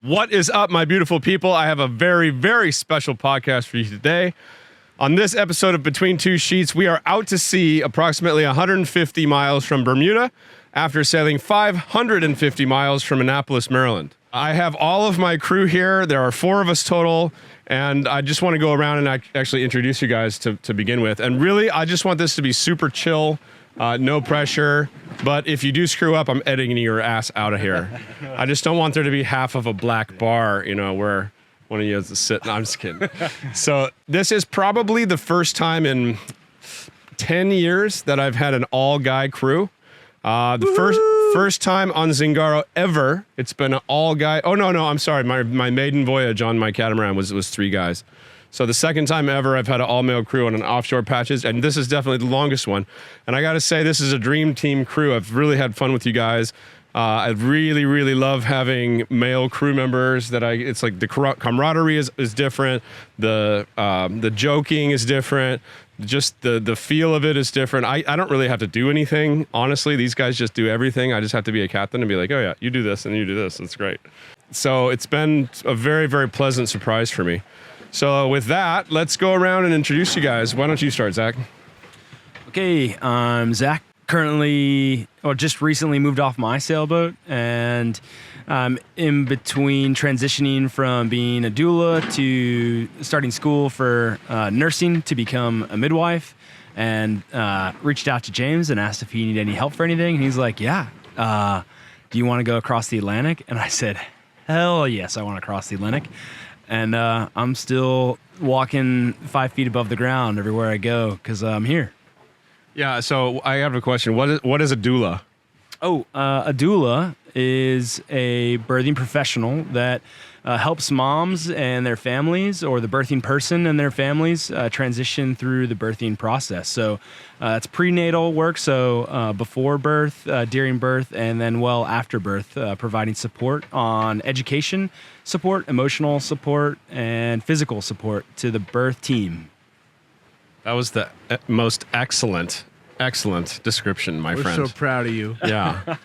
What is up, my beautiful people? I have a very, very special podcast for you today. On this episode of Between Two Sheets, we are out to sea approximately 150 miles from Bermuda after sailing 550 miles from Annapolis, Maryland. I have all of my crew here. There are 4 of us total, and I just want to go around and actually introduce you guys to begin with. And really, I just want this to be super chill, no pressure. But if you do screw up, I'm editing your ass out of here. I just don't want there to be half of a black bar, you know, where one of you has to sit. No, I'm just kidding. So this is probably the first time in 10 years that I've had an all-guy crew. The first time on Zingaro ever, it's been an all-guy. Oh, no, I'm sorry. My maiden voyage on my catamaran was 3 guys. So the second time ever I've had an all-male crew on an offshore patches, and this is definitely the longest one. And I got to say, this is a dream team crew. I've really had fun with you guys. I really, really love having male crew members. It's like the camaraderie is different. The joking is different. Just the feel of it is different. I don't really have to do anything. Honestly, these guys just do everything. I just have to be a captain and be like, oh yeah, you do this and you do this. It's great. So it's been a very, very pleasant surprise for me. So with that, let's go around and introduce you guys. Why don't you start, Zach? Okay, I'm Zach. Just recently moved off my sailboat, and I'm in between transitioning from being a doula to starting school for nursing to become a midwife, and reached out to James and asked if he needed any help for anything. And he's like, yeah, do you want to go across the Atlantic? And I said, hell yes, I want to cross the Atlantic. And I'm still walking 5 feet above the ground everywhere I go because I'm here. Yeah, so I have a question. What is a doula? Oh, a doula is a birthing professional that helps moms and their families, or the birthing person and their families, transition through the birthing process. So it's prenatal work, so before birth, during birth, and then after birth, providing support on education support, emotional support, and physical support to the birth team. That was the most excellent description, my friend. We're so proud of you. Yeah.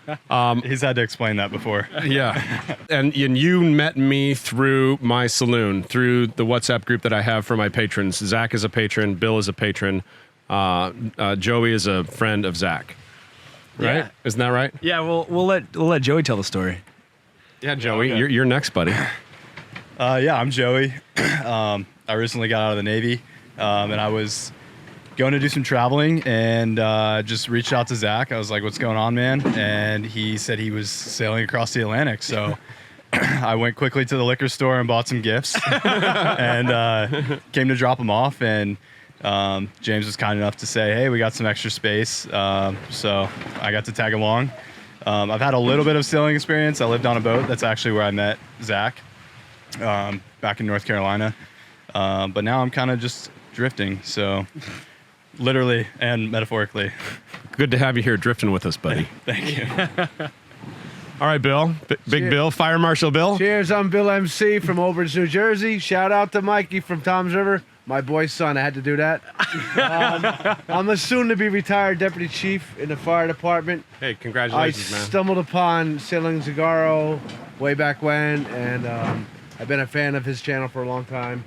He's had to explain that before. Yeah. And you met me through my saloon, through the WhatsApp group that I have for my patrons. Zach is a patron. Bill is a patron. Joey is a friend of Zach. Right? Yeah. Isn't that right? Yeah, we'll let Joey tell the story. Yeah, Joey, Okay. you're next, buddy. Yeah, I'm Joey. I recently got out of the Navy, and I was going to do some traveling, and just reached out to Zach. I was like, what's going on, man? And he said he was sailing across the Atlantic. So I went quickly to the liquor store and bought some gifts and came to drop them off. And James was kind enough to say, hey, we got some extra space. So I got to tag along. I've had a little bit of sailing experience. I lived on a boat. That's actually where I met Zach, back in North Carolina. But now I'm kind of just drifting, so literally and metaphorically. Good to have you here drifting with us, buddy. Thank you. All right, Bill. Big Bill. Fire Marshal Bill. Cheers, I'm Bill MC from Oberge, New Jersey. Shout out to Mikey from Tom's River, my boy's son. I had to do that. I'm a soon-to-be retired deputy chief in the fire department. Hey, I congratulations, man. stumbled upon sailing Zingaro way back when, and I've been a fan of his channel for a long time.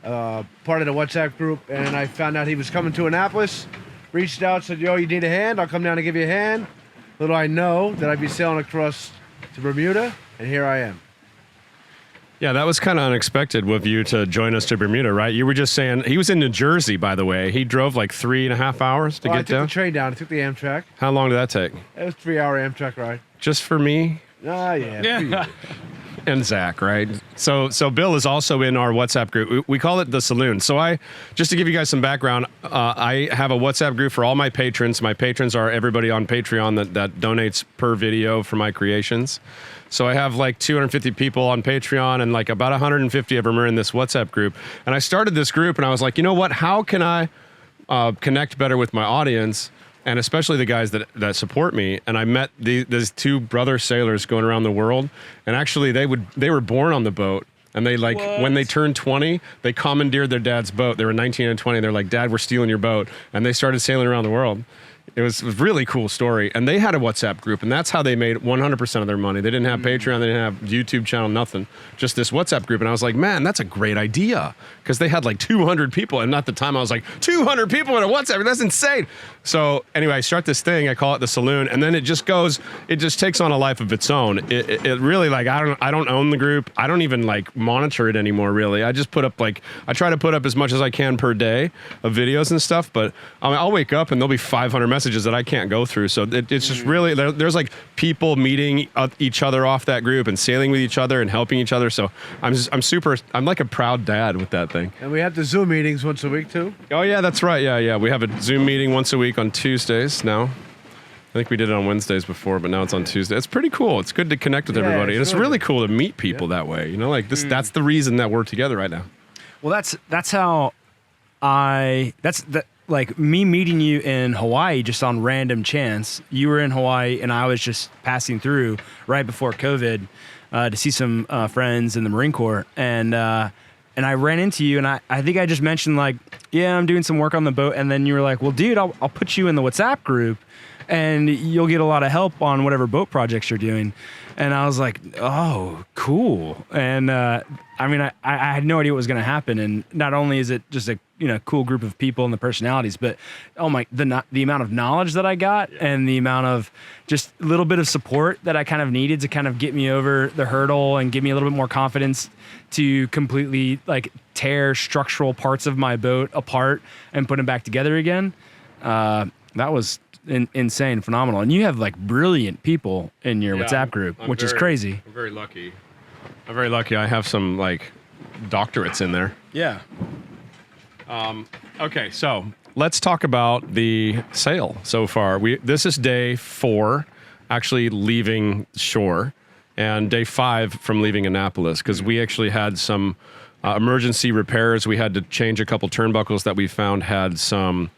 Part of the WhatsApp group, and I found out he was coming to Annapolis. Reached out, said, yo, you need a hand? I'll come down and give you a hand. Little I know that I'd be sailing across to Bermuda, and here I am. Yeah, that was kind of unexpected with you to join us to Bermuda, right? You were just saying, he was in New Jersey, by the way. He drove like 3.5 hours to I get took down. the train down. I took the Amtrak. How long did that take? It was a 3-hour Amtrak ride. Just for me Yeah. and Zach, right? So Bill is also in our WhatsApp group. We call it the Saloon. So just to give you guys some background, I have a WhatsApp group for all my patrons. My patrons are everybody on Patreon that donates per video for my creations. So I have like 250 people on Patreon, and like about 150 of them are in this WhatsApp group. And I started this group, and I was like, you know what? How can I connect better with my audience, and especially the guys that support me? And I met these 2 brother sailors going around the world, and actually they were born on the boat. And they when they turned 20, they commandeered their dad's boat. They were 19 and 20. They're like, Dad, we're stealing your boat. And they started sailing around the world. It was a really cool story. And they had a WhatsApp group, and that's how they made 100% of their money. They didn't have Patreon, they didn't have YouTube channel, nothing. Just this WhatsApp group. And I was like, man, that's a great idea. Because they had like 200 people. And at the time, I was like, 200 people in a WhatsApp? That's insane. So anyway, I start this thing. I call it the Saloon. And then it just takes on a life of its own. It really, like, I don't own the group. I don't even like monitor it anymore, really. I just put up I try to put up as much as I can per day of videos and stuff. But I'll wake up and there'll be 500 messages that I can't go through. So it's just really, there's like people meeting each other off that group and sailing with each other and helping each other. So I'm like a proud dad with that thing. And we have the Zoom meetings once a week too. Oh yeah, that's right. Yeah. We have a Zoom meeting once a week on Tuesdays now. I think we did it on Wednesdays before, but now it's on Tuesday. It's pretty cool. It's good to connect with everybody. And it's really cool to meet people that way. You know, like this, that's the reason that we're together right now. Well, that's how like me meeting you in Hawaii just on random chance. You were in Hawaii and I was just passing through right before COVID to see some friends in the Marine Corps. And I ran into you and I think I just mentioned like, yeah, I'm doing some work on the boat. And then you were like, well, dude, I'll put you in the WhatsApp group and you'll get a lot of help on whatever boat projects you're doing. And I was like, oh, cool. And I had no idea what was going to happen. And not only is it just a cool group of people and the personalities, but the amount of knowledge that I got and the amount of just a little bit of support that I kind of needed to kind of get me over the hurdle and give me a little bit more confidence to completely like tear structural parts of my boat apart and put them back together again. That was insane, phenomenal. And you have like brilliant people in your WhatsApp group, which is crazy. I'm very lucky. I have some like doctorates in there. Yeah. Okay, so let's talk about the sail so far. This is day 4, actually leaving shore, and day 5 from leaving Annapolis, because we actually had some emergency repairs. We had to change a couple turnbuckles that we found had some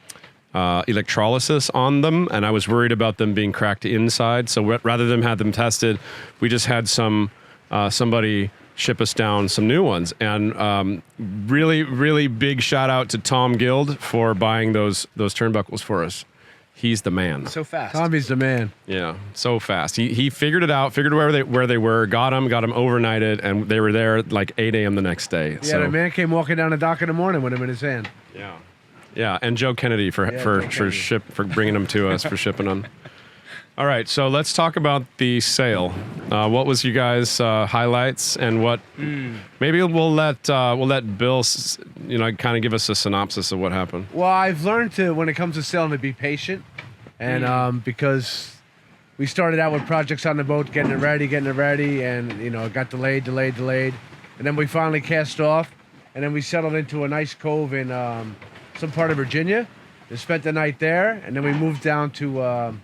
electrolysis on them, and I was worried about them being cracked inside. So rather than have them tested, we just had somebody ship us down some new ones. And really, really big shout out to Tom Guild for buying those turnbuckles for us. He's the man. So fast. Tommy's the man. Yeah, so fast. He figured it out, figured where they were, got them overnighted, and they were there like 8 a.m. the next day. Yeah, the man came walking down the dock in the morning with him in his hand. Yeah. Yeah, and Joe Kennedy for bringing them to us, for shipping them. All right, so let's talk about the sail. What was you guys' highlights, and what? Maybe we'll let Bill, kind of give us a synopsis of what happened. Well, I've learned to, when it comes to sailing, to be patient, and because we started out with projects on the boat, getting it ready, and it got delayed, and then we finally cast off, and then we settled into a nice cove in some part of Virginia. We spent the night there, and then we moved down to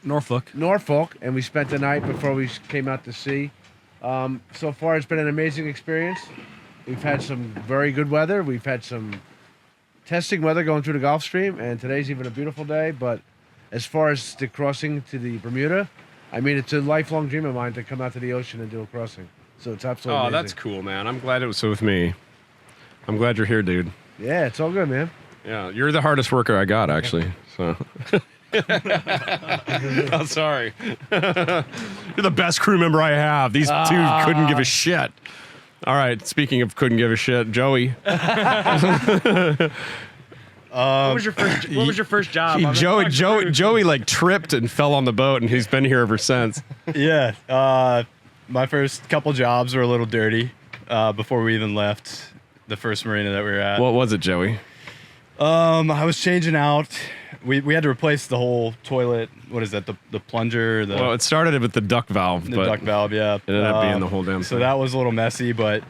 Norfolk, and we spent the night before we came out to sea. So far, it's been an amazing experience. We've had some very good weather. We've had some testing weather going through the Gulf Stream, and today's even a beautiful day. But as far as the crossing to the Bermuda, I mean, it's a lifelong dream of mine to come out to the ocean and do a crossing. So it's absolutely amazing. That's cool, man. I'm glad it was with me. I'm glad you're here, dude. Yeah, it's all good, man. Yeah, you're the hardest worker I got, actually. So. I'm sorry. You're the best crew member I have. These two couldn't give a shit. All right, speaking of couldn't give a shit, Joey. What was your first job? Joey like tripped and fell on the boat, and he's been here ever since. Yeah, my first couple jobs were a little dirty before we even left the first marina that we were at. What was it, Joey? I was changing out. We had to replace the whole toilet. What is that? The plunger? Well, it started with the duck valve. The duck valve, yeah. It ended up being the whole damn thing. So that was a little messy, but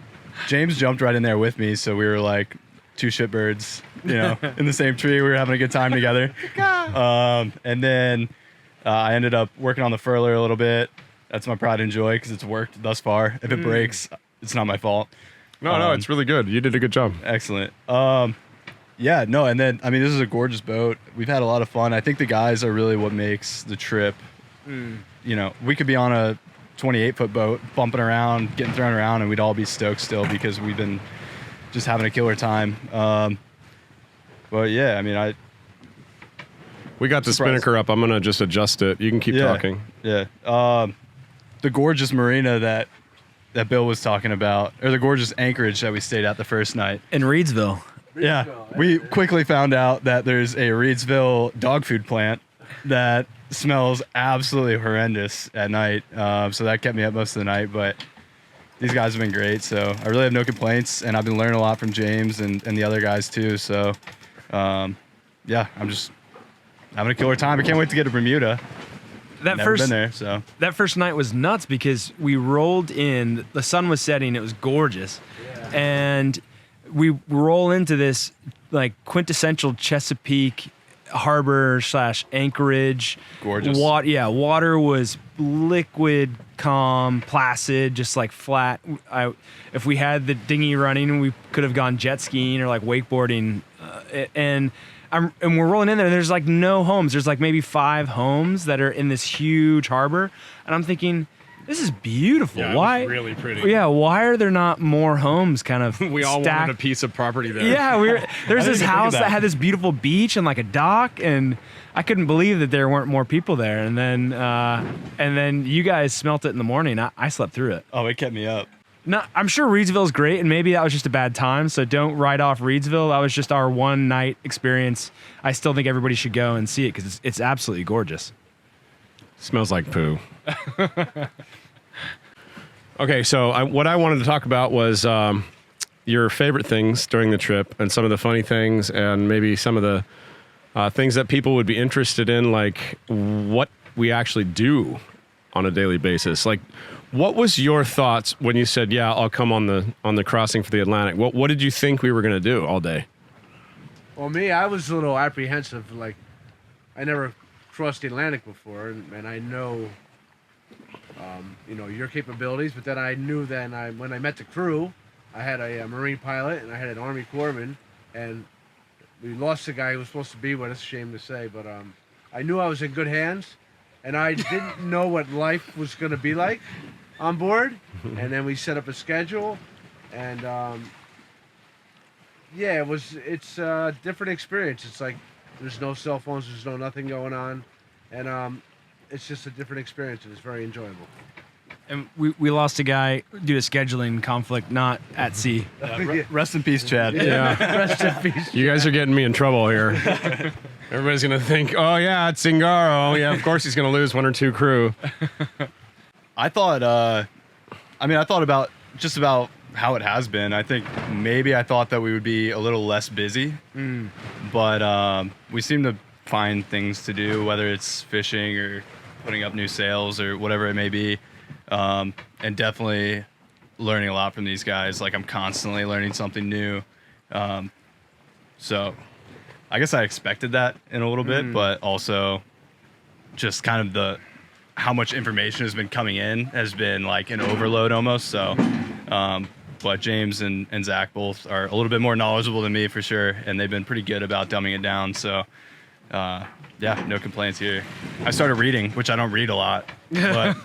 James jumped right in there with me, so we were like two shitbirds, in the same tree. We were having a good time together. And then I ended up working on the furler a little bit. That's my pride and joy because it's worked thus far. If it breaks, it's not my fault. No, it's really good. You did a good job. Excellent. Yeah, no, and then, this is a gorgeous boat. We've had a lot of fun. I think the guys are really what makes the trip. We could be on a 28-foot boat, bumping around, getting thrown around, and we'd all be stoked still because we've been just having a killer time. But yeah, We got the Surprise. spinnaker up. I'm gonna just adjust it. You can keep talking. Yeah. The gorgeous marina that Bill was talking about, or the gorgeous anchorage that we stayed at the first night. In Reedsville. Yeah. We quickly found out that there's a Reedsville dog food plant that smells absolutely horrendous at night. So that kept me up most of the night. But these guys have been great. So I really have no complaints. And I've been learning a lot from James and the other guys too. So yeah, I'm just having a killer time. I can't wait to get to Bermuda. Never been there, so. That first night was nuts because we rolled in, the sun was setting, it was gorgeous. Yeah. And we roll into this like quintessential Chesapeake harbor / anchorage. Gorgeous. Water was liquid, calm, placid, just like flat. If we had the dinghy running, we could have gone jet skiing or like wakeboarding. And we're rolling in there, and there's like no homes. There's like maybe 5 homes that are in this huge harbor, and I'm thinking, this is beautiful. Yeah, why? it was really pretty. Yeah, why are there not more homes? Kind of. We all wanted a piece of property there. Yeah, there's this house that that had this beautiful beach and like a dock, and I couldn't believe that there weren't more people there. And then you guys smelt it in the morning. I slept through it. Oh, it kept me up. No, I'm sure Reedsville's great, and maybe that was just a bad time, so don't write off Reedsville. That was just our one night experience. I still think everybody should go and see it because it's absolutely gorgeous. Smells like poo. Okay, so what I wanted to talk about was your favorite things during the trip and some of the funny things and maybe some of the things that people would be interested in, like what we actually do on a daily basis. Like, what was your thoughts when you said, "Yeah, I'll come on the crossing for the Atlantic"? What did you think we were going to do all day? Well, me, I was a little apprehensive. Like, I never crossed the Atlantic before, and I know, your capabilities. But then I knew when I met the crew, I had a Marine pilot and I had an Army corpsman, and we lost the guy who was supposed to be with us. Shame to say, but I knew I was in good hands, and I didn't know what life was going to be like on board. And then we set up a schedule, and it's a different experience. It's like there's no cell phones, there's no nothing going on, and it's just a different experience, and it's very enjoyable. And we lost a guy due to scheduling conflict, not at sea. Rest in peace, Chad. Yeah. Rest in peace. You guys are getting me in trouble here. Everybody's going to think, oh, yeah, it's Zingaro. Yeah, of course he's going to lose 1 or 2 crew. I thought about how it has been. I think maybe I thought that we would be a little less busy, but we seem to find things to do, whether it's fishing or putting up new sails or whatever it may be, and definitely learning a lot from these guys. Like, I'm constantly learning something new. So I guess I expected that in a little bit, but also just kind of how much information has been coming in has been like an overload almost. So, but James and Zach both are a little bit more knowledgeable than me for sure, and they've been pretty good about dumbing it down. So, yeah, no complaints here. I started reading, which I don't read a lot, but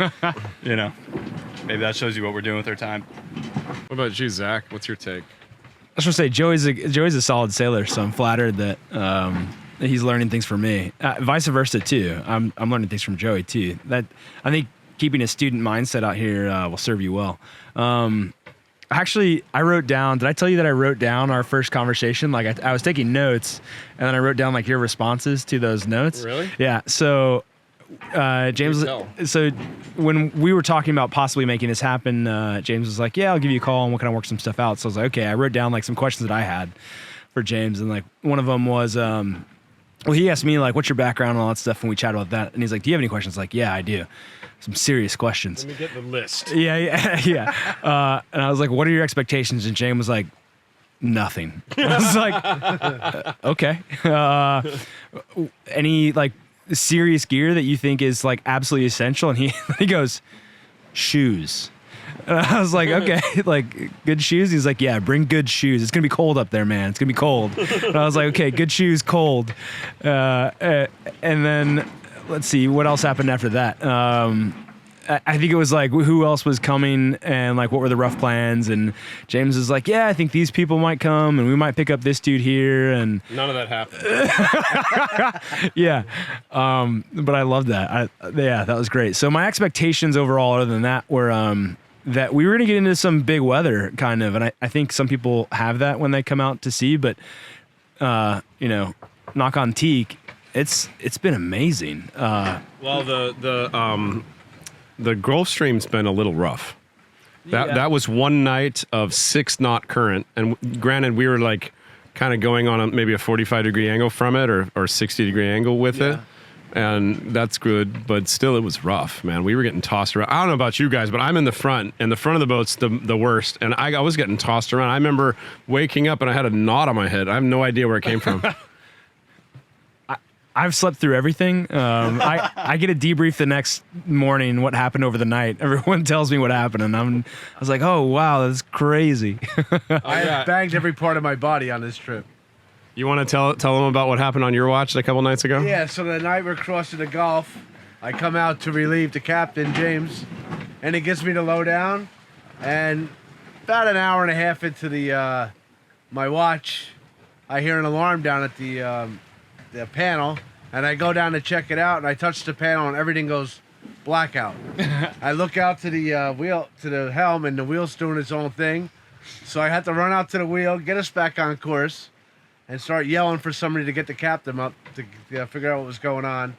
maybe that shows you what we're doing with our time. What about you, Zach? What's your take? I was going to say, Joey's a solid sailor, so I'm flattered that he's learning things from me. Vice versa, too. I'm learning things from Joey, too. That I think keeping a student mindset out here will serve you well. Actually, I wrote down, did I tell you that I wrote down our first conversation? Like, I was taking notes, and then I wrote down, like, your responses to those notes. Really? Yeah, so James, so when we were talking about possibly making this happen, James was like, yeah, I'll give you a call and we'll kind of work some stuff out. So I was like, okay, I wrote down like some questions that I had for James, and like one of them was, well, he asked me like, what's your background and all that stuff, and we chatted about that, and he's like, do you have any questions? Like, yeah, I do. Some serious questions. Let me get the list. Yeah. And I was like, what are your expectations? And James was like, nothing. I was like, okay. Any like serious gear that you think is like absolutely essential? And he goes, shoes. And I was like, okay, like good shoes? He's like, yeah, bring good shoes. It's going to be cold up there, man. It's going to be cold. And I was like, okay, good shoes, cold. And then let's see, what else happened after that? I think it was like who else was coming and like what were the rough plans, and James was like, yeah, I think these people might come and we might pick up this dude here, and None of that happened. yeah. But I loved that. Yeah, that was great. So my expectations overall, other than that, were that we were going to get into some big weather, kind of, and I think some people have that when they come out to see, but you know, knock on teak, it's been amazing. Well, the Gulf Stream's been a little rough. That was one night of 6 knot current, and granted, we were like kind of going on maybe a 45-degree angle from it, or 60-degree angle with it, and that's good. But still, it was rough, man. We were getting tossed around. I don't know about you guys, but I'm in the front, and the front of the boat's the worst, and I was getting tossed around. I remember waking up and I had a knot on my head. I have no idea where it came from. I've slept through everything. I get a debrief the next morning what happened over the night. Everyone tells me what happened, and I was like, oh wow, that's crazy. I banged every part of my body on this trip. You want to tell them about what happened on your watch a couple nights ago? Yeah, so the night we're crossing the Gulf, I come out to relieve the captain, James, and he gets me to low down, and about an hour and a half into the my watch, I hear an alarm down at the panel, and I go down to check it out, and I touch the panel, and everything goes blackout. I look out to the wheel, to the helm, and the wheel's doing its own thing. So I had to run out to the wheel, get us back on course, and start yelling for somebody to get the captain up to figure out what was going on.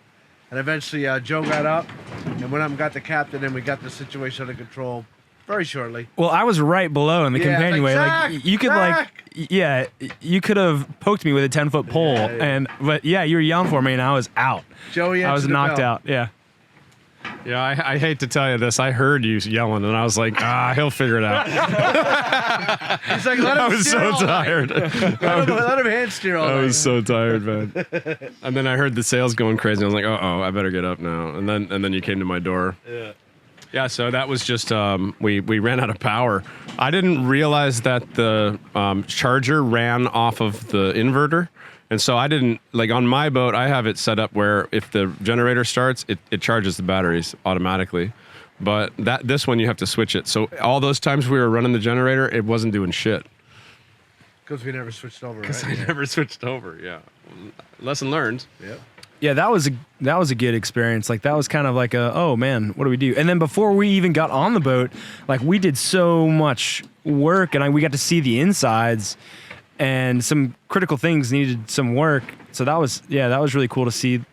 And eventually Joe got up and went up and got the captain, and we got the situation under control very shortly. Well, I was right below in the companionway. Zach, like you could Zach! you could have poked me with a 10-foot pole, but you were yelling for me, and I was out. Joey, I was knocked out. Yeah. Yeah, I hate to tell you this. I heard you yelling, and I was like, he'll figure it out. He's like, let him I was steer so all night. tired. Let him hand steer all I night. was so tired, man. And then I heard the sails going crazy. I was like, I better get up now. And then you came to my door. Yeah, so that was just, we ran out of power. I didn't realize that the charger ran off of the inverter. And so I didn't, like on my boat, I have it set up where if the generator starts, it charges the batteries automatically. But this one, you have to switch it. So all those times we were running the generator, it wasn't doing shit. Because we never switched over, Because right? I never switched over, yeah. Lesson learned. Yep. Yeah, that was a good experience. Like that was kind of like oh man, what do we do? And then before we even got on the boat, like we did so much work, and we got to see the insides, and some critical things needed some work. So that was really cool to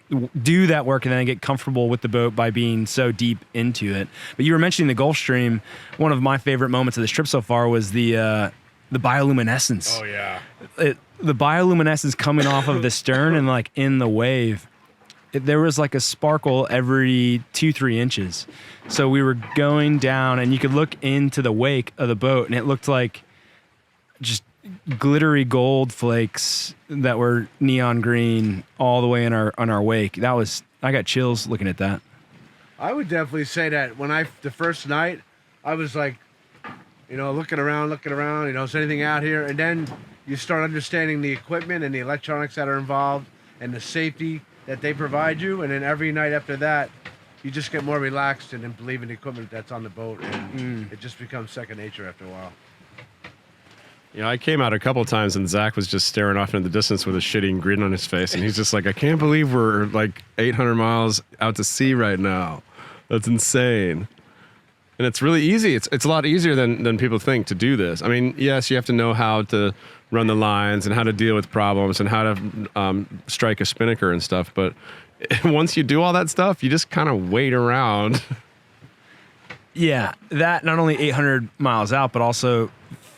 do that work and then get comfortable with the boat by being so deep into it. But you were mentioning the Gulf Stream. One of my favorite moments of this trip so far was the bioluminescence. Oh, yeah. The bioluminescence coming off of the stern and like in the wave. There was like a sparkle every 2-3 inches. So we were going down, and you could look into the wake of the boat, and it looked like just glittery gold flakes that were neon green all the way on our wake. I got chills looking at that. I would definitely say that the first night, I was like, looking around, is anything out here? And then you start understanding the equipment and the electronics that are involved and the safety that they provide you. And then every night after that, you just get more relaxed and then believe in the equipment that's on the boat. And it just becomes second nature after a while. I came out a couple times, and Zach was just staring off into the distance with a shitting grin on his face. And he's just like, I can't believe we're like 800 miles out to sea right now. That's insane. And it's really easy. It's a lot easier than people think to do this. I mean, yes, you have to know how to run the lines and how to deal with problems and how to strike a spinnaker and stuff. But once you do all that stuff, you just kind of wait around. Yeah, that not only 800 miles out, but also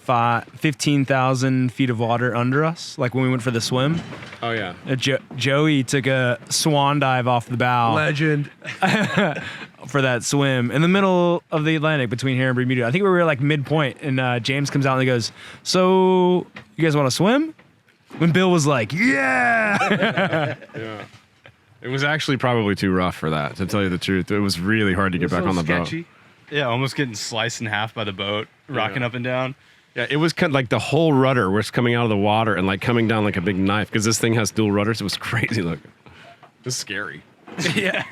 15,000 feet of water under us, like when we went for the swim. Oh, yeah. Joey took a swan dive off the bow. Legend. For that swim in the middle of the Atlantic between here and Bermuda. I think we were like midpoint, and James comes out and he goes, so you guys want to swim? When Bill was like, yeah. Yeah. It was actually probably too rough for that, to tell you the truth. It was really hard to get back on the boat. Yeah, almost getting sliced in half by the boat, rocking up and down. Yeah, it was kind of like the whole rudder was coming out of the water and like coming down like a big knife, because this thing has dual rudders. It was crazy looking. It was scary. Yeah.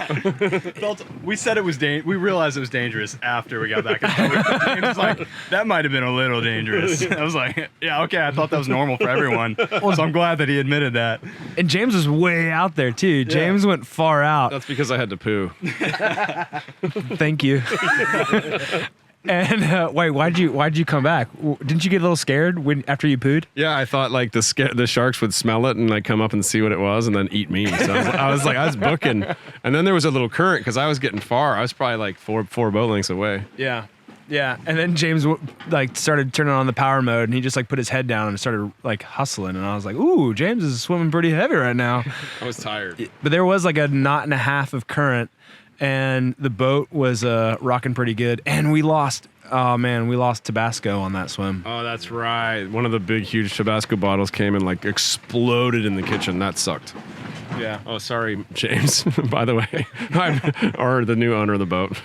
We said it was we realized it was dangerous after we got back. James was like, that might have been a little dangerous. I was like, yeah, okay. I thought that was normal for everyone. So I'm glad that he admitted that. And James was way out there too. James went far out. That's because I had to poo. Thank you. And wait, why'd you come back? Didn't you get a little scared after you pooed? Yeah, I thought like the sharks would smell it and like come up and see what it was and then eat me. So I was booking, and then there was a little current because I was getting far. I was probably like four boat lengths away. Yeah. Yeah, and then James like started turning on the power mode, and he just like put his head down and started like hustling, and I was like, "Ooh, James is swimming pretty heavy right now." I was tired, but there was like a knot and a half of current, and the boat was rocking pretty good, and we lost. Oh man, we lost Tabasco on that swim. Oh, that's right. One of the big, huge Tabasco bottles came and like exploded in the kitchen. That sucked. Yeah. Oh, sorry, James. By the way, or the new owner of the boat.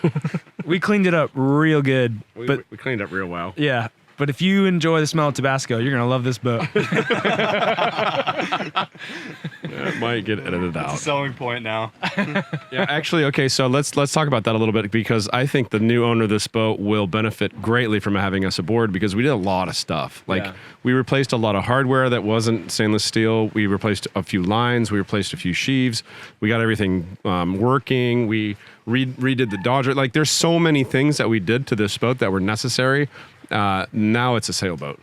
We cleaned it up real good, we cleaned up real well. Yeah. But if you enjoy the smell of Tabasco, you're gonna love this boat. Yeah, it might get edited out. It's a selling point now. Yeah, actually, okay. So let's talk about that a little bit because I think the new owner of this boat will benefit greatly from having us aboard because we did a lot of stuff. Like we replaced a lot of hardware that wasn't stainless steel. We replaced a few lines. We replaced a few sheaves. We got everything working. We redid the Dodger. Like there's so many things that we did to this boat that were necessary. Now it's a sailboat.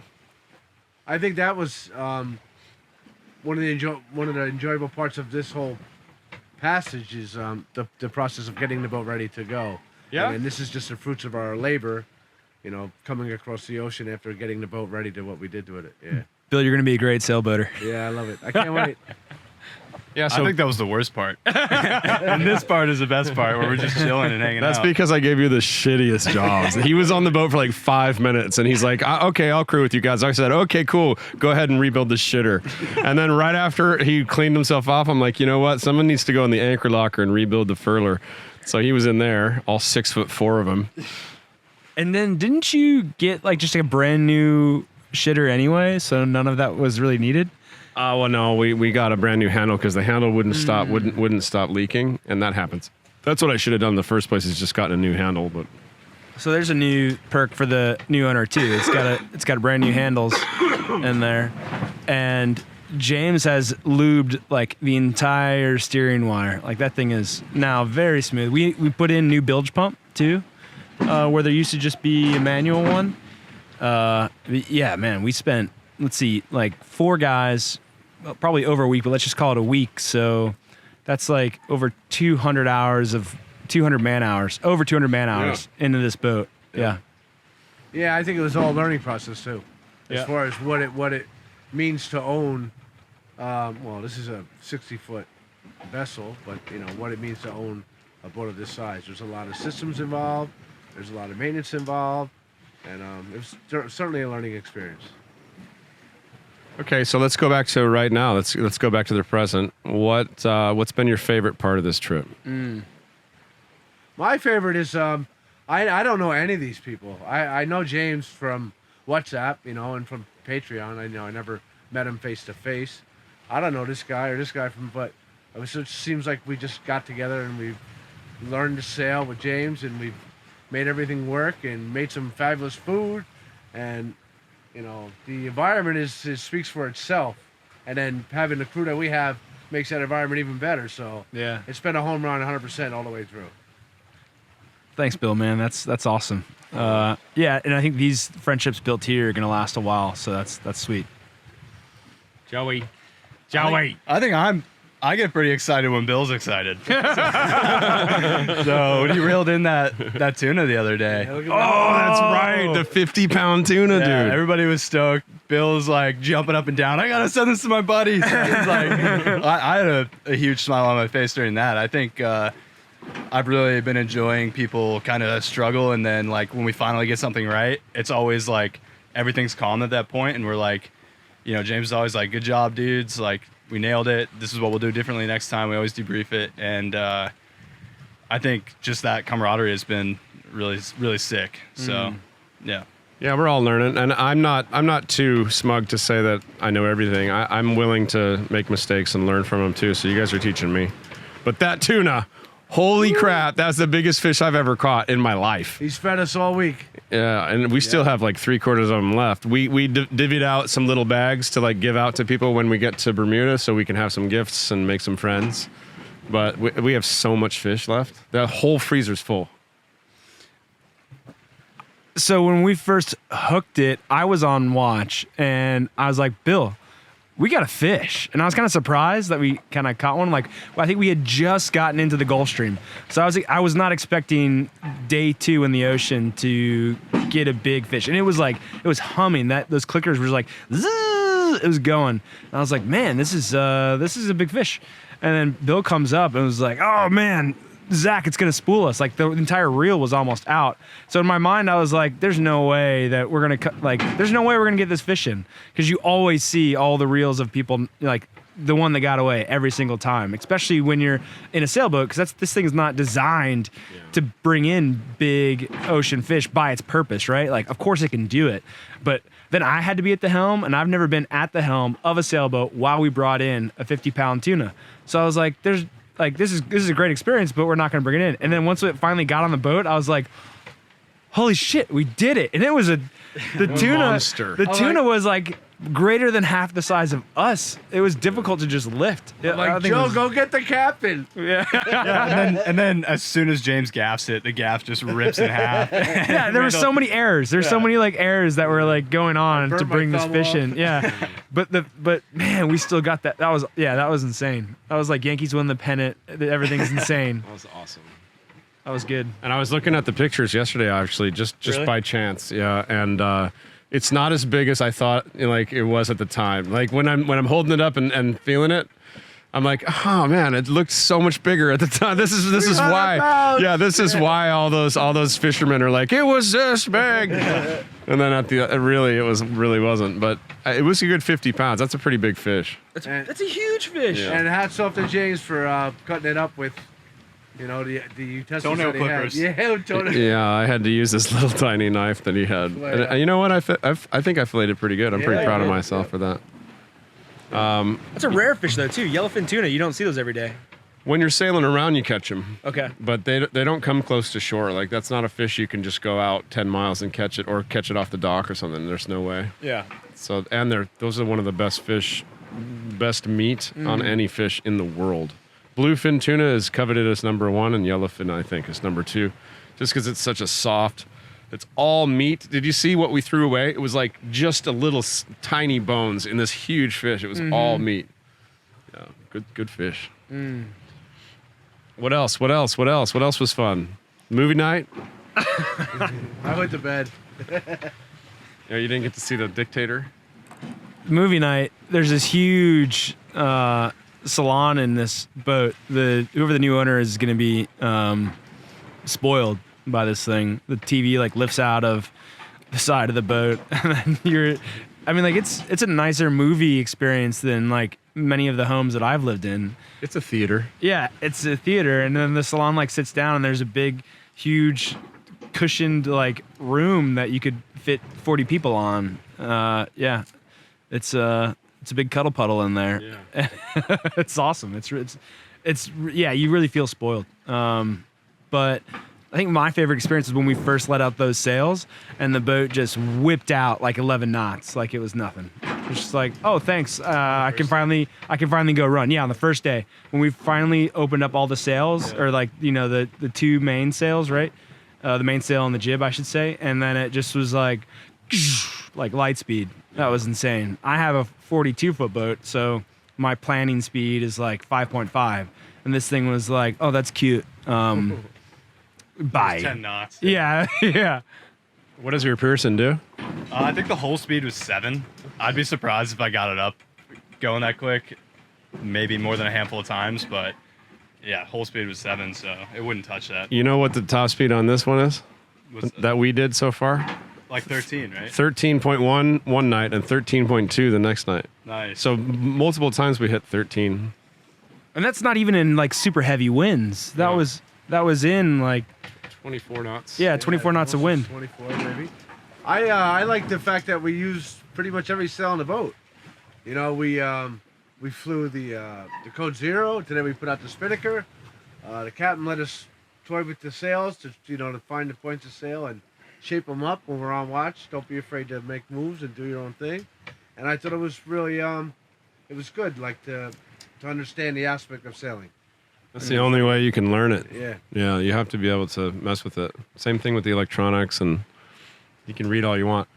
I think that was one of the enjoyable parts of this whole passage is the process of getting the boat ready to go. Yeah. And this is just the fruits of our labor, coming across the ocean after getting the boat ready to what we did to it. Yeah. Bill, you're gonna be a great sailboater. Yeah, I love it. I can't wait. Yeah, I think that was the worst part. And this part is the best part where we're just chilling and hanging out. That's because I gave you the shittiest jobs. He was on the boat for like 5 minutes and he's like, okay, I'll crew with you guys. I said, okay, cool. Go ahead and rebuild the shitter. And then right after he cleaned himself off, I'm like, you know what? Someone needs to go in the anchor locker and rebuild the furler. So he was in there, all 6'4" of him. And then didn't you get like just a brand new shitter anyway? So none of that was really needed? Well, no, we got a brand new handle because the handle wouldn't stop leaking, and that happens. That's what I should have done in the first place, is just gotten a new handle. But so there's a new perk for the new owner too. It's got brand new handles in there, and James has lubed like the entire steering wire. Like that thing is now very smooth. We put in new bilge pump too, where there used to just be a manual one. Yeah, man, we spent, let's see, like 4 guys, probably over a week, but let's just call it a week. So that's like over 200 man hours into this boat. Yeah. Yeah, I think it was all a learning process too, as far as what it means to own. Well, this is a 60-foot vessel, but what it means to own a boat of this size. There's a lot of systems involved. There's a lot of maintenance involved, and it was certainly a learning experience. okay, so let's go back to right now. Let's go back to the present. What's been your favorite part of this trip? My favorite is I don't know any of these people. I know James from WhatsApp, and from Patreon. I never met him face to face. I don't know this guy but it just seems like we just got together and we've learned to sail with James, and we've made everything work and made some fabulous food, and the environment speaks for itself, and then having the crew that we have makes that environment even better. So Yeah. it's been a home run 100% all the way through. Thanks, Bill, man. That's awesome. Yeah, and I think these friendships built here are gonna last a while, so that's sweet. Joey. I think I get pretty excited when Bill's excited. So when he reeled in that tuna the other day. Oh, that's right. The 50-pound tuna, Yeah, dude. everybody was stoked. Bill's like jumping up and down. I gotta send this to my buddies. It's like, I had a huge smile on my face during that. I think I've really been enjoying people kind of struggle, and then like when we finally get something right, it's always like everything's calm at that point, and we're like, James is always like, "Good job, dudes! Like we nailed it. This is what we'll do differently next time." We always debrief it, and I think just that camaraderie has been really, really sick. So, yeah. Yeah, we're all learning, and I'm not too smug to say that I know everything. I'm willing to make mistakes and learn from them too. So you guys are teaching me. But that tuna, holy crap, that's the biggest fish I've ever caught in my life. He's fed us all week. Yeah, and we still have like 3/4 of them left. We divvied out some little bags to like give out to people when we get to Bermuda, so we can have some gifts and make some friends. But we have so much fish left. The whole freezer's full. So when we first hooked it, I was on watch, and I was like, Bill, we got a fish. And I was kind of surprised that we kind of caught one. Like, I think we had just gotten into the Gulf Stream. So I was not expecting day 2 in the ocean to get a big fish. And it was humming. Those clickers were like, zzz, it was going. And I was like, man, this is a big fish. And then Bill comes up and was like, oh man, Zach, it's gonna spool us. Like the entire reel was almost out. So in my mind, I was like, "There's no way that we're gonna there's no way we're gonna get this fish in," because you always see all the reels of people like the one that got away every single time, especially when you're in a sailboat, because this thing is not designed to bring in big ocean fish by its purpose, right? Like, of course it can do it, but then I had to be at the helm, and I've never been at the helm of a sailboat while we brought in a 50-pound tuna. So I was like, this is a great experience, but we're not going to bring it in. And then once it finally got on the boat, I was like, holy shit, we did it. And it was the tuna. Monster. The tuna was like greater than half the size of us. It was difficult to just lift. Like, Joe, go get the captain. Yeah. and then as soon as James gaffs it, the gaff just rips in half. Yeah, there were so many errors. There's so many like errors that were like going on to bring this fish in. Yeah. But man, we still got that. That was insane. That was like Yankees win the pennant. Everything's insane. That was awesome. That was good. And I was looking at the pictures yesterday, actually, just Really? by chance. Yeah, and it's not as big as I thought like it was at the time. Like when I'm holding it up and feeling it, I'm like, oh man, it looked so much bigger at the time. This is why. pounds. Yeah, this is why all those fishermen are like, it was this big. And then it really wasn't. But it was a good 50 pounds. That's a pretty big fish. That's a huge fish. Yeah. And hats off to James for cutting it up with, the utensils Toenail that he had. clippers. Yeah, toenail. Yeah, I had to use this little tiny knife that he had. And you know what? I think I filleted pretty good. I'm pretty proud of myself for that. That's a rare fish though too. Yellowfin tuna. You don't see those every day. When you're sailing around, you catch them. Okay. But they don't come close to shore. Like, that's not a fish you can just go out 10 miles and catch it, or catch it off the dock or something. There's no way. Yeah. So, and those are one of the best fish, best meat on any fish in the world. Bluefin tuna is coveted as number 1, and yellowfin, I think, is number 2. Just because it's such a soft, it's all meat. Did you see what we threw away? It was like just a little tiny bones in this huge fish. It was all meat. Yeah, good fish. What else? What else was fun? Movie night? I went to bed. Yeah, you didn't get to see The Dictator? Movie night. There's this huge salon in this boat. Whoever the new owner is going to be spoiled by this thing. The TV like lifts out of the side of the boat, and then it's a nicer movie experience than like many of the homes that I've lived in. It's a theater. Yeah, it's a theater, and then the salon like sits down, and there's a big, huge, cushioned like room that you could fit 40 people on. Yeah, it's a big cuddle puddle in there. Yeah. It's awesome. It's you really feel spoiled. But I think my favorite experience is when we first let out those sails and the boat just whipped out like 11 knots, like it was nothing. It's just like, oh, thanks. I can finally go run. Yeah, on the first day when we finally opened up all the sails, or like the 2 main sails, right? The mainsail and the jib, I should say, and then it just was like light speed. That was insane. I have a 42-foot boat, so my planning speed is like 5.5, and this thing was like, oh, that's cute. Bye. 10 knots. Yeah, yeah. What does your Pearson do? I think the whole speed was 7. I'd be surprised if I got it up going that quick. Maybe more than a handful of times, but yeah, whole speed was 7, so it wouldn't touch that. You know what the top speed on this one is? That we did so far? Like 13, right? 13.1 one night and 13.2 the next night. Nice. So multiple times we hit 13. And that's not even in like super heavy winds. That was in like 24 knots. 24 knots of wind. 24 maybe. I like the fact that we use pretty much every sail on the boat. We we flew the Code Zero. Today we put out the Spinnaker. The captain let us toy with the sails to to find the points of sail and shape them up when we're on watch. Don't be afraid to make moves and do your own thing. And I thought it was really it was good, like to understand the aspect of sailing. That's the only way you can learn it. Yeah. Yeah, you have to be able to mess with it. Same thing with the electronics, and you can read all you want.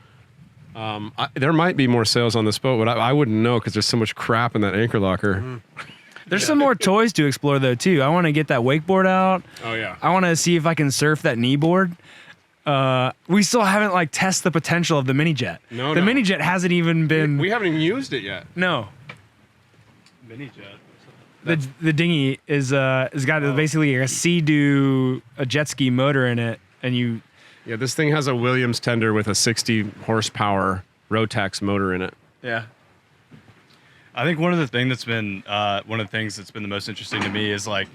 There might be more sails on this boat, but I wouldn't know because there's so much crap in that anchor locker. Mm-hmm. There's some more toys to explore though too. I want to get that wakeboard out. Oh yeah. I want to see if I can surf that knee board. We still haven't like tested the potential of the mini jet. The mini jet hasn't even been. We haven't even used it yet. No. Mini jet. The dinghy is has got basically a Sea-Doo, a jet ski motor in it, and you. Yeah, this thing has a Williams tender with a 60 horsepower Rotax motor in it. Yeah. I think one of the things that's been the most interesting to me is like,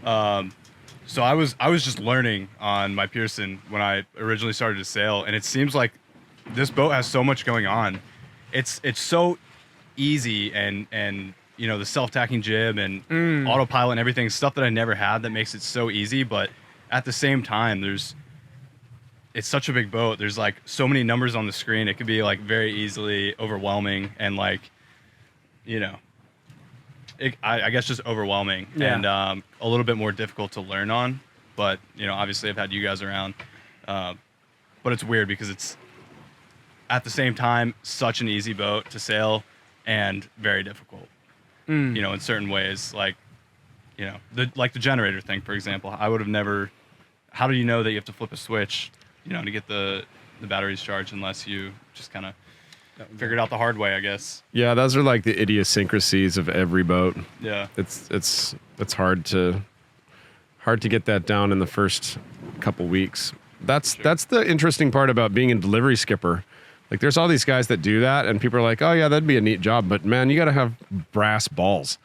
so I was just learning on my Pearson when I originally started to sail, and it seems like this boat has so much going on. It's so easy and the self-tacking jib and autopilot and everything, stuff that I never had that makes it so easy. But at the same time, it's such a big boat. There's like so many numbers on the screen. It could be like very easily overwhelming and like, I guess just overwhelming and a little bit more difficult to learn on. But, obviously I've had you guys around. But it's weird because it's at the same time such an easy boat to sail and very difficult, in certain ways. Like, the generator thing, for example, I would have never, how do you know that you have to flip a switch, to get the batteries charged unless you just kind of figured out the hard way, I guess. Yeah, those are like the idiosyncrasies of every boat. Yeah. It's hard to get that down in the first couple weeks. That's the interesting part about being a delivery skipper. Like there's all these guys that do that and people are like, "Oh yeah, that'd be a neat job, but man, you got to have brass balls."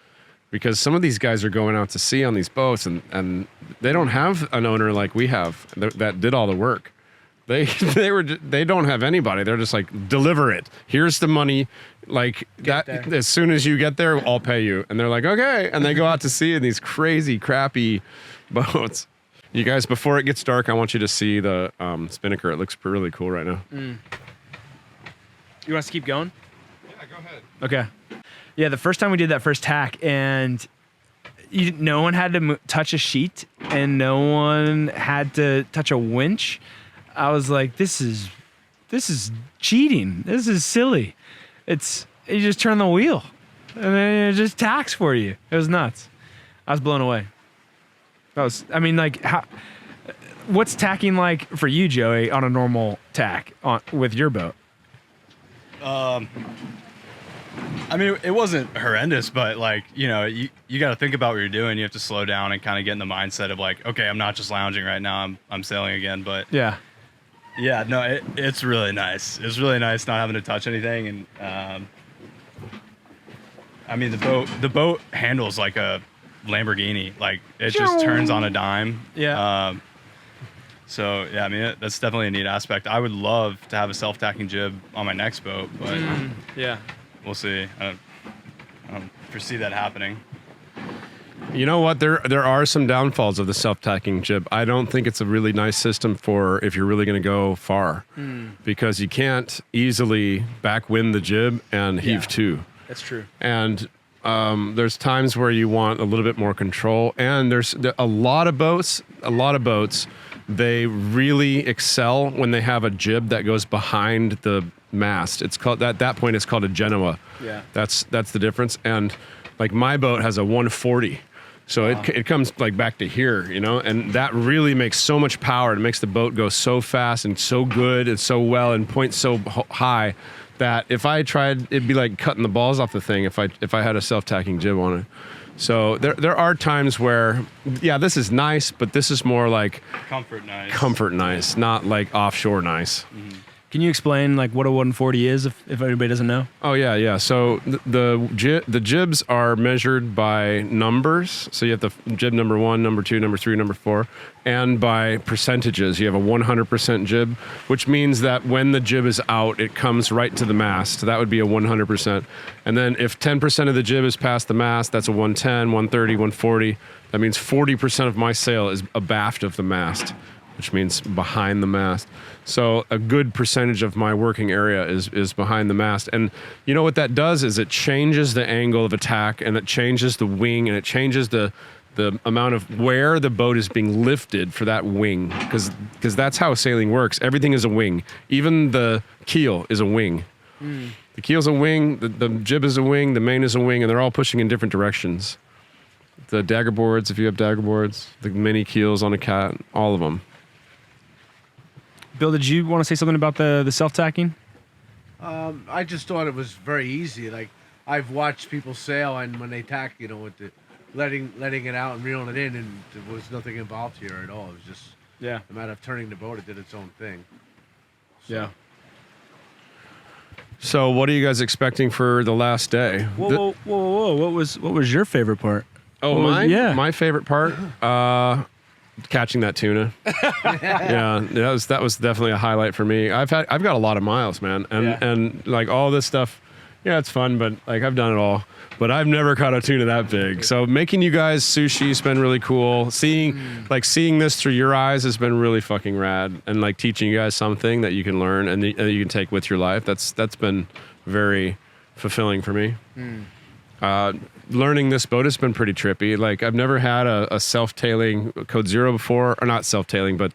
Because some of these guys are going out to sea on these boats and they don't have an owner like we have that did all the work. They don't have anybody. They're just like, deliver it. Here's the money. Like that. As soon as you get there, I'll pay you. And they're like, okay. And they go out to sea in these crazy, crappy boats. You guys, before it gets dark, I want you to see the Spinnaker. It looks really cool right now. You want us to keep going? Yeah, go ahead. Okay. Yeah, the first time we did that first tack, and no one had to touch a sheet, and no one had to touch a winch. I was like, this is cheating. This is silly. You just turn the wheel and then it just tacks for you. It was nuts. I was blown away. What's tacking like for you, Joey, on a normal tack with your boat? It wasn't horrendous, but like, you got to think about what you're doing. You have to slow down and kind of get in the mindset of like, okay, I'm not just lounging right now. I'm sailing again. But yeah, no, it's really nice. It's really nice not having to touch anything. And, the boat handles like a Lamborghini. Like it just turns on a dime. Yeah. That's definitely a neat aspect. I would love to have a self-tacking jib on my next boat, but we'll see. I don't foresee that happening. You know what? There are some downfalls of the self-tacking jib. I don't think it's a really nice system for if you're really going to go far, because you can't easily backwind the jib and heave to. That's true. And there's times where you want a little bit more control. And there's a lot of boats. They really excel when they have a jib that goes behind the mast. It's called at that point. It's called a Genoa. Yeah. That's the difference. And like my boat has a 140. So it comes like back to here, and that really makes so much power. It makes the boat go so fast and so good and so well and point so high that if I tried, it'd be like cutting the balls off the thing if I had a self-tacking jib on it. So there are times where, yeah, this is nice, but this is more like comfort nice, not like offshore nice. Mm-hmm. Can you explain like what a 140 is if anybody doesn't know? Oh yeah. So the jibs are measured by numbers. So you have the jib number 1, number 2, number 3, number 4, and by percentages. You have a 100% jib, which means that when the jib is out, it comes right to the mast. That would be a 100%. And then if 10% of the jib is past the mast, that's a 110, 130, 140. That means 40% of my sail is abaft of the mast, which means behind the mast. So a good percentage of my working area is behind the mast. And you know what that does is it changes the angle of attack, and it changes the wing, and it changes the amount of where the boat is being lifted for that wing, because that's how sailing works. Everything is a wing. Even the keel is a wing. The keel's a wing, the jib is a wing, the main is a wing, and they're all pushing in different directions. The dagger boards, if you have dagger boards, the mini keels on a cat, all of them. Bill, did you want to say something about the self-tacking? I just thought it was very easy. Like, I've watched people sail, and when they tack, you know, with the letting it out and reeling it in, and there was nothing involved here at all. It was just a matter of turning the boat. It did its own thing. So. Yeah. So what are you guys expecting for the last day? Whoa! What was your favorite part? Oh, mine? Yeah. My favorite part? Catching that tuna. Yeah, that was definitely a highlight for me. I've got a lot of miles, man, and like all this stuff. Yeah, it's fun, but like I've done it all, but I've never caught a tuna that big. So making you guys sushi has been really cool. Seeing this through your eyes has been really fucking rad, and like teaching you guys something that you can learn and that you can take with your life. That's been very fulfilling for me. Learning this boat has been pretty trippy. Like I've never had a self-tailing Code Zero before, or not self-tailing, but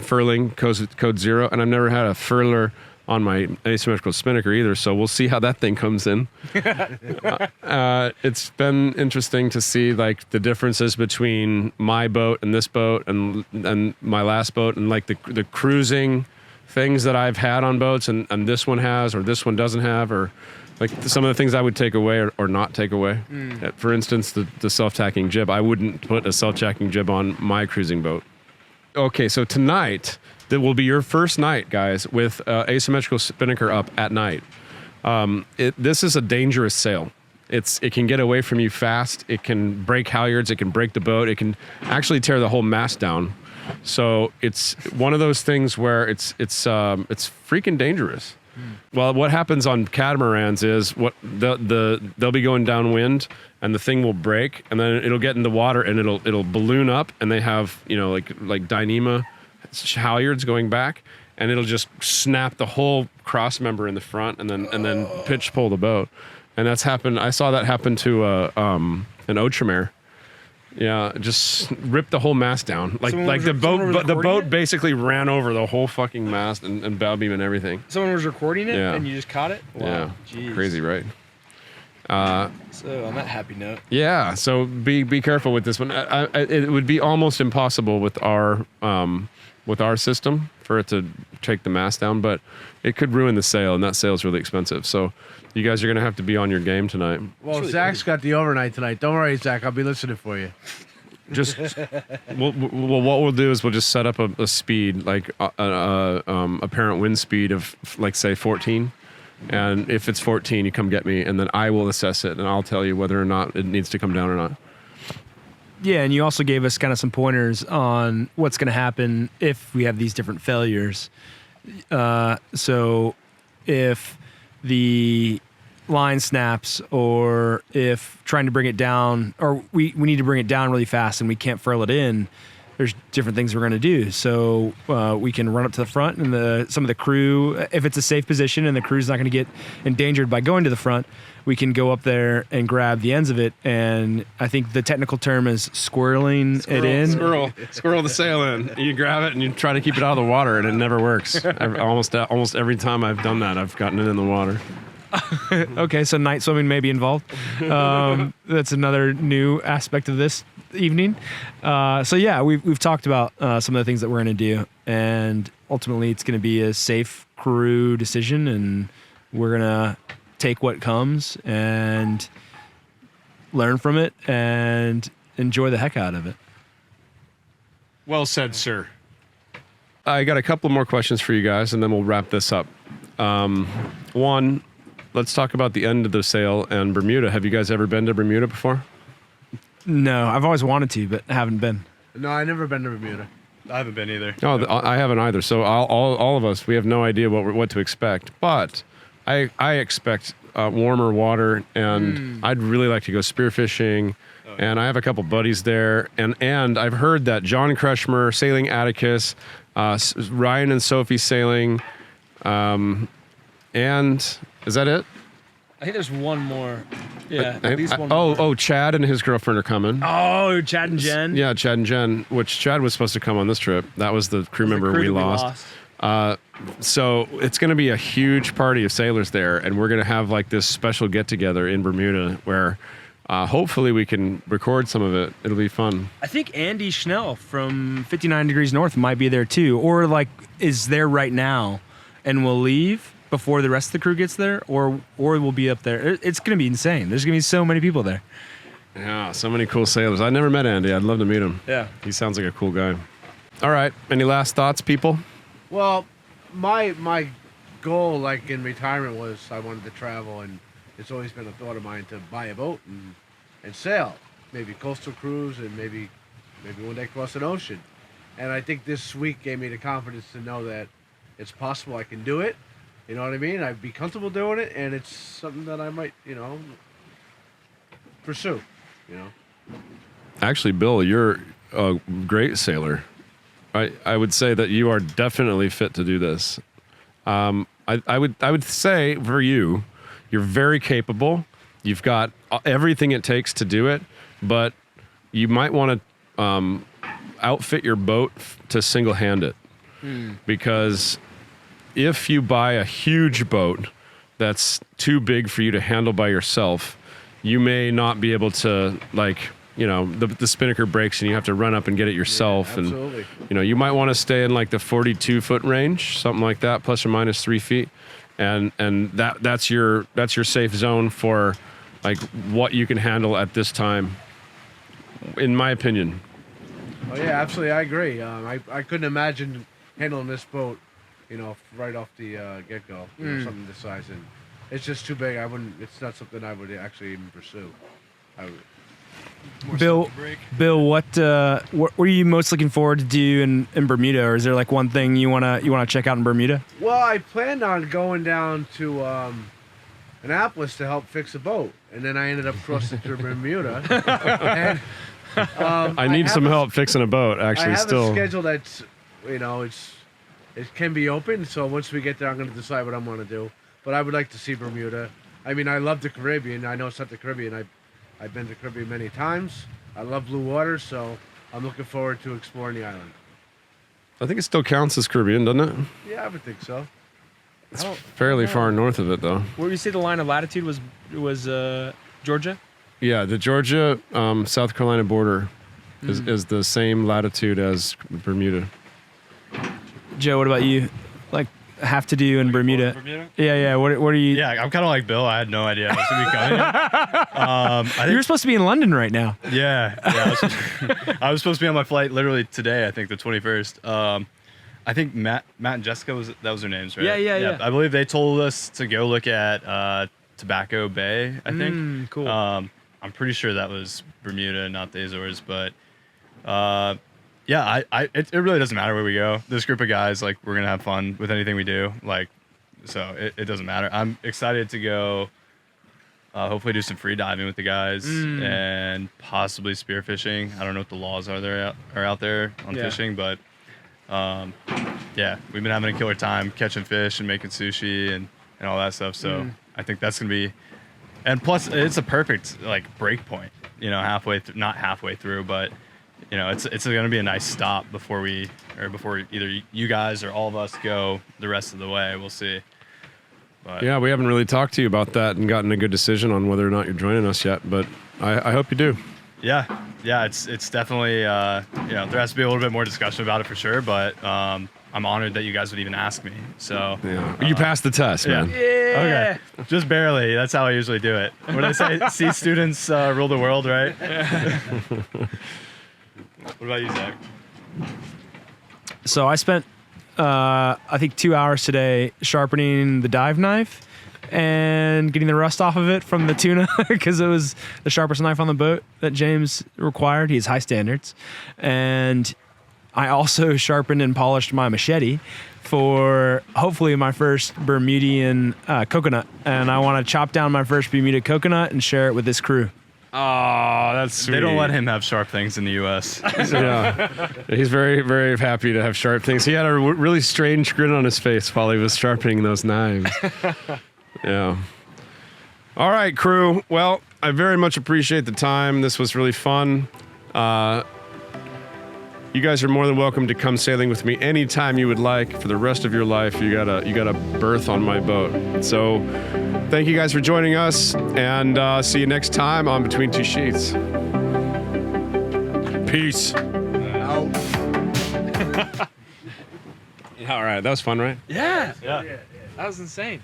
furling Code Zero, and I've never had a furler on my asymmetrical spinnaker either. So we'll see how that thing comes in. It's been interesting to see like the differences between my boat and this boat and my last boat, and like the cruising things that I've had on boats and this one has or this one doesn't have, or like some of the things I would take away or not take away. For instance, the self-tacking jib. I wouldn't put a self-tacking jib on my cruising boat. Okay, so tonight, that will be your first night, guys, with asymmetrical spinnaker up at night. This is a dangerous sail. It can get away from you fast. It can break halyards. It can break the boat. It can actually tear the whole mast down. So it's one of those things where it's freaking dangerous. Well, what happens on catamarans is they'll be going downwind, and the thing will break, and then it'll get in the water, and it'll balloon up, and they have like Dyneema halyards going back, and it'll just snap the whole cross member in the front, and then pitch pull the boat, and that's happened. I saw that happen to an Outremer. Yeah, just ripped the whole mast down. The boat basically ran over the whole fucking mast and bow beam and everything. Someone was recording it, and you just caught it? Wow. Yeah, jeez. Crazy, right? So on that happy note. Yeah, so be careful with this one. It would be almost impossible with our system for it to take the mast down, but it could ruin the sail, and that sail is really expensive. So you guys are going to have to be on your game tonight. Well, really Zach's got the overnight tonight. Don't worry, Zach. I'll be listening for you. Just what we'll do is we'll just set up a speed, like apparent wind speed of like say 14, and if it's 14, you come get me, and then I will assess it, and I'll tell you whether or not it needs to come down or not. Yeah, and you also gave us kind of some pointers on what's going to happen if we have these different failures. So if the line snaps, or if trying to bring it down, or we need to bring it down really fast and we can't furl it in, there's different things we're going to do. So we can run up to the front, and some of the crew, if it's a safe position and the crew's not going to get endangered by going to the front, we can go up there and grab the ends of it. And I think the technical term is squirreling it in. Squirrel the sail in. You grab it and you try to keep it out of the water, and it never works. Almost every time I've done that, I've gotten it in the water. Okay, so night swimming may be involved. That's another new aspect of this evening. So yeah, we've talked about some of the things that we're going to do, and ultimately it's going to be a safe crew decision, and we're going to take what comes and learn from it and enjoy the heck out of it. Well said, sir. I got a couple more questions for you guys, and then we'll wrap this up. One, let's talk about the end of the sail and Bermuda. Have you guys ever been to Bermuda before? No, I've always wanted to, but haven't been. No, I never been to Bermuda. I haven't been either. No, I haven't either. So all of us, we have no idea what to expect. But I expect warmer water, and I'd really like to go spearfishing. And I have a couple buddies there, and I've heard that John Kretschmer sailing Atticus, Ryan and Sophie sailing, and is that it? I think there's one more. Yeah, I- at least I- one oh, more. oh, Chad and his girlfriend are coming. Oh, Chad and Jen. Yeah, Chad and Jen, which Chad was supposed to come on this trip. That was the crew member we lost. So it's going to be a huge party of sailors there, and we're going to have like this special get together in Bermuda where hopefully we can record some of it. It'll be fun. I think Andy Schnell from 59 Degrees North might be there too, or like is there right now, and will leave before the rest of the crew gets there, or we'll be up there. It's going to be insane. There's going to be so many people there. Yeah, so many cool sailors. I never met Andy. I'd love to meet him. Yeah. He sounds like a cool guy. All right. Any last thoughts, people? Well, my goal, like in retirement, was I wanted to travel, and it's always been a thought of mine to buy a boat and sail, maybe coastal cruise, and maybe one day cross an ocean. And I think this week gave me the confidence to know that it's possible I can do it. You know what I mean? I'd be comfortable doing it, and it's something that I might, pursue. Actually, Bill, you're a great sailor. I would say that you are definitely fit to do this. I would say for you, you're very capable. You've got everything it takes to do it, but you might want to outfit your boat to single-hand it. Because if you buy a huge boat that's too big for you to handle by yourself, you may not be able to, the spinnaker breaks and you have to run up and get it yourself. Yeah, absolutely. And, you might want to stay in like the 42-foot range, something like that, plus or minus 3 feet. And that's your safe zone for like what you can handle at this time, in my opinion. Oh yeah, absolutely. I agree. I couldn't imagine handling this boat, right off the get-go. Something this size, and it's just too big. It's not something I would actually even pursue. Bill, what are you most looking forward to do in Bermuda, or is there like one thing you wanna check out in Bermuda? Well, I planned on going down to Annapolis to help fix a boat, and then I ended up crossing to Bermuda. And, I need some help fixing a boat, actually. I have still. a schedule that's, it can be open. So once we get there, I'm going to decide what I'm going to do. But I would like to see Bermuda. I mean, I love the Caribbean. I know it's not the Caribbean. I've been to the Caribbean many times. I love blue water, so I'm looking forward to exploring the island. I think it still counts as Caribbean, doesn't it? Yeah, I would think so. It's fairly far north of it, though. Where you say the line of latitude was Georgia? Yeah, the Georgia, South Carolina border is the same latitude as Bermuda. Joe, what about you? Like, have to do in Bermuda? Yeah. What are you? Yeah, I'm kind of like Bill. I had no idea I was going to be coming. You were supposed to be in London right now. Yeah. I was supposed to be on my flight literally today. I think the 21st. I think Matt and Jessica was their names, right? Yeah. I believe they told us to go look at Tobacco Bay. I think. Cool. I'm pretty sure that was Bermuda, not the Azores, but it really doesn't matter where we go. This group of guys, like, we're gonna have fun with anything we do, so it doesn't matter. I'm excited to go. Hopefully, do some free diving with the guys and possibly spearfishing. I don't know what the laws are out there on fishing, but we've been having a killer time catching fish and making sushi and all that stuff. So I think that's gonna be. And plus, it's a perfect break point. Not halfway through, but it's going to be a nice stop before either you guys or all of us go the rest of the way. We'll see. But Yeah, we haven't really talked to you about that and gotten a good decision on whether or not you're joining us yet, but I hope you do. yeah, it's definitely there has to be a little bit more discussion about it for sure. But I'm honored that you guys would even ask me. So Yeah, you passed the test, man. Okay, just barely. That's how I usually do it. What do they say? C students rule the world, right? What about you, Zach? So I spent I think 2 hours today sharpening the dive knife and getting the rust off of it from the tuna because it was the sharpest knife on the boat that James required. He has high standards. And I also sharpened and polished my machete for hopefully my first Bermudian coconut. And I want to chop down my first Bermuda coconut and share it with this crew. Oh, that's sweet. They don't let him have sharp things in the U.S. Yeah, he's very, very happy to have sharp things. He had a really strange grin on his face while he was sharpening those knives. Yeah. All right, crew. Well, I very much appreciate the time. This was really fun. You guys are more than welcome to come sailing with me anytime you would like for the rest of your life. You got a berth on my boat. So thank you guys for joining us, and see you next time on Between Two Sheets. Peace. Out. All right, that was fun, right? Yeah. Yeah. That was insane.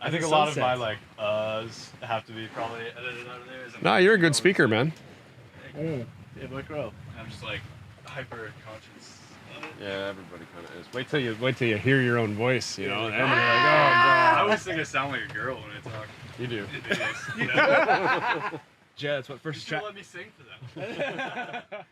I think a lot of my like have to be probably edited out of there. Nah, you're a good speaker, man. Yeah, Black Row. I'm just like hyper conscious. Yeah, everybody kind of is. Wait till you hear your own voice, you know. And then you're like, I oh, always think I sound like a girl when I talk. God. You do. It is. Jay, that's what first Let me sing for them.